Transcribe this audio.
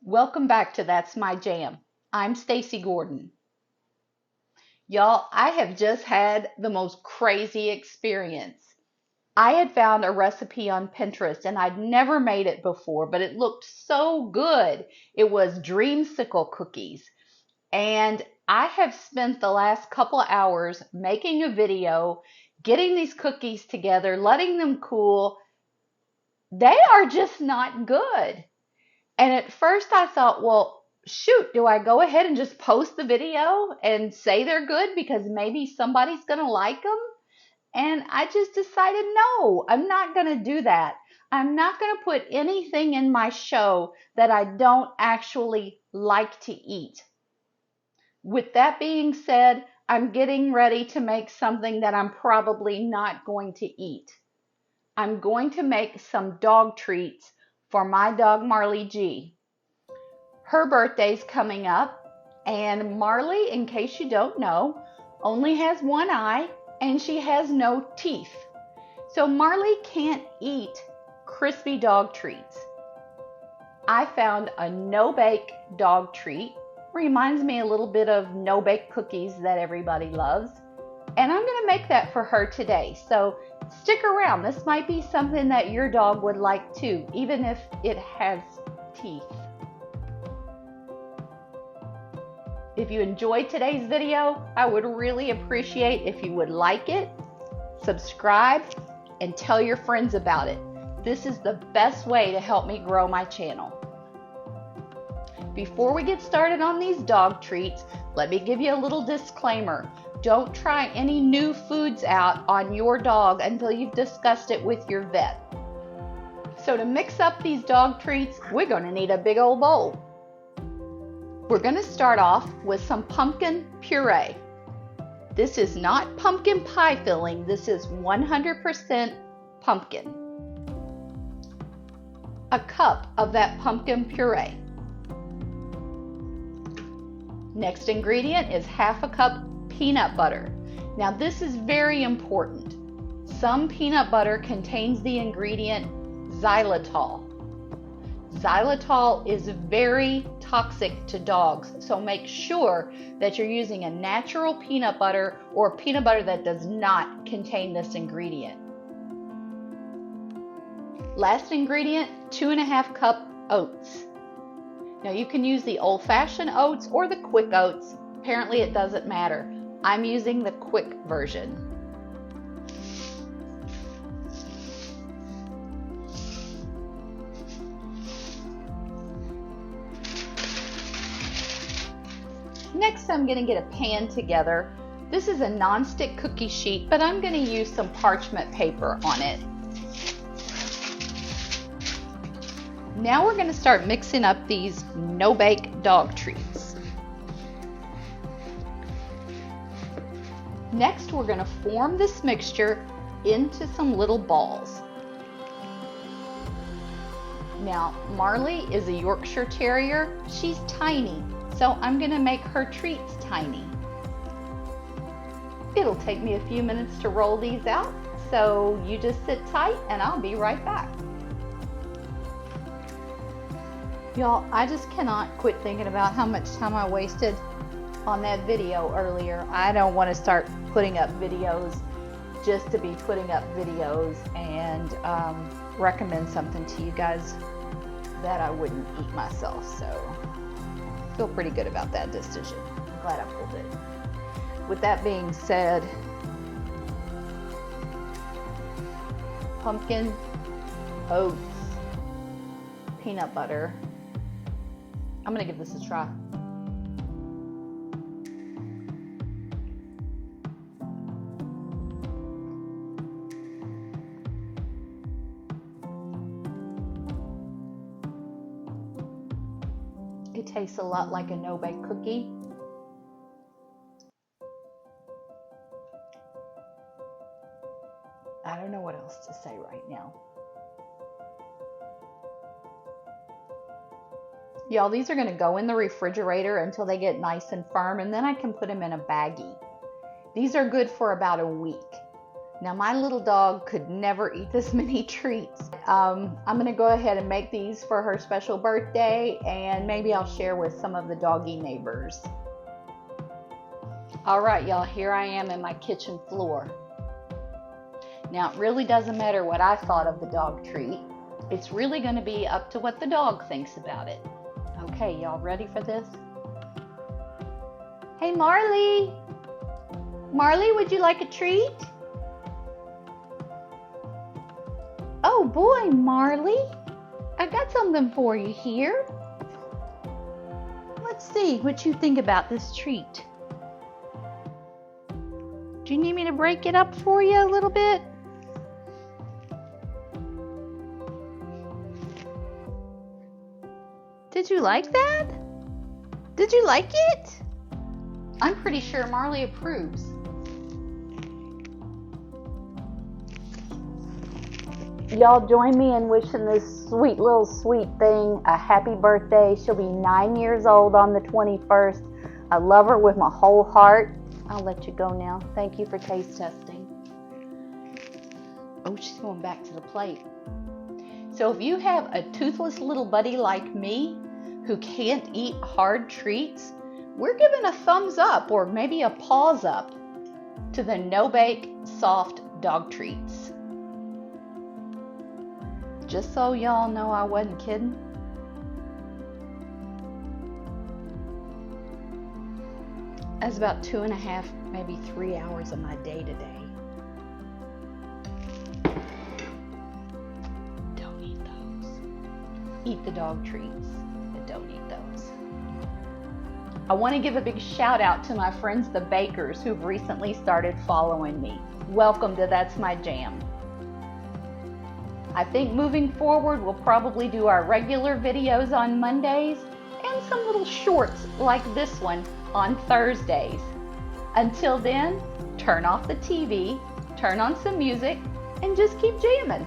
Welcome back to That's My Jam. I'm Stacy Gordon. Y'all, I have just had the most crazy experience. I had found a recipe on Pinterest and I'd never made it before, but it looked so good. It was dreamsicle cookies. And I have spent the last couple of hours making a video, getting these cookies together, letting them cool. They are just not good. And at first I thought, well, shoot, do I go ahead and just post the video and say they're good because maybe somebody's going to like them? And I just decided, no, I'm not going to do that. I'm not going to put anything in my show that I don't actually like to eat. With that being said, I'm getting ready to make something that I'm probably not going to eat. I'm going to make some dog treats for my dog Marley G. Her birthday's coming up, and Marley, in case you don't know, only has one eye and she has no teeth. So Marley can't eat crispy dog treats. I found a no-bake dog treat. Reminds me a little bit of no-bake cookies that everybody loves. And I'm going to make that for her today. So stick around. This might be something that your dog would like too, even if it has teeth. If you enjoyed today's video, I would really appreciate if you would like it, subscribe, and tell your friends about it. This is the best way to help me grow my channel. Before we get started on these dog treats, let me give you a little disclaimer. Don't try any new foods out on your dog until you've discussed it with your vet. So to mix up these dog treats, we're going to need a big old bowl. We're going to start off with some pumpkin puree. This is not pumpkin pie filling. This is 100% pumpkin. A cup of that pumpkin puree. Next ingredient is half a cup peanut butter. Now this is very important. Some peanut butter contains the ingredient xylitol. Xylitol is very toxic to dogs, so make sure that you're using a natural peanut butter or peanut butter that does not contain this ingredient. Last ingredient, 2.5 cup oats. Now you can use the old-fashioned oats or the quick oats. Apparently it doesn't matter. I'm using the quick version. Next, I'm going to get a pan together. This is a non-stick cookie sheet, but I'm going to use some parchment paper on it. Now we're going to start mixing up these no-bake dog treats. Next, we're going to form this mixture into some little balls. Now, Marley is a Yorkshire Terrier. She's tiny, so I'm going to make her treats tiny. It'll take me a few minutes to roll these out, so you just sit tight and I'll be right back. Y'all, I just cannot quit thinking about how much time I wasted on that video earlier. I don't want to start putting up videos just to be putting up videos and recommend something to you guys that I wouldn't eat myself. So I feel pretty good about that decision. I'm glad I pulled it. With that being said, pumpkin, oats, peanut butter. I'm going to give this a try. It tastes a lot like a no-bake cookie. I don't know what else to say right now. Y'all, these are going to go in the refrigerator until they get nice and firm, and then I can put them in a baggie. These are good for about a week. Now my little dog could never eat this many treats. I'm gonna go ahead and make these for her special birthday, and maybe I'll share with some of the doggy neighbors. All right, y'all, here I am in my kitchen floor. Now it really doesn't matter what I thought of the dog treat. It's really gonna be up to what the dog thinks about it. Okay, y'all ready for this? Hey Marley! Marley, would you like a treat? Oh boy, Marley, I got something for you here. Let's see what you think about this treat. Do you need me to break it up for you a little bit? Did you like that? Did you like it? I'm pretty sure Marley approves. Y'all join me in wishing this sweet little sweet thing a happy birthday. She'll be 9 years old on the 21st. I love her with my whole heart. I'll let you go now. Thank you for taste testing. Oh, she's going back to the plate. So if you have a toothless little buddy like me who can't eat hard treats, we're giving a thumbs up or maybe a paws up to the no-bake soft dog treats. Just so y'all know I wasn't kidding. That's about 2.5, maybe 3 hours of my day today. Don't eat those. Eat the dog treats, but don't eat those. I want to give a big shout out to my friends the bakers who've recently started following me. Welcome to That's My Jam. I think moving forward we'll probably do our regular videos on Mondays and some little shorts like this one on Thursdays. Until then, turn off the TV, turn on some music, and just keep jamming.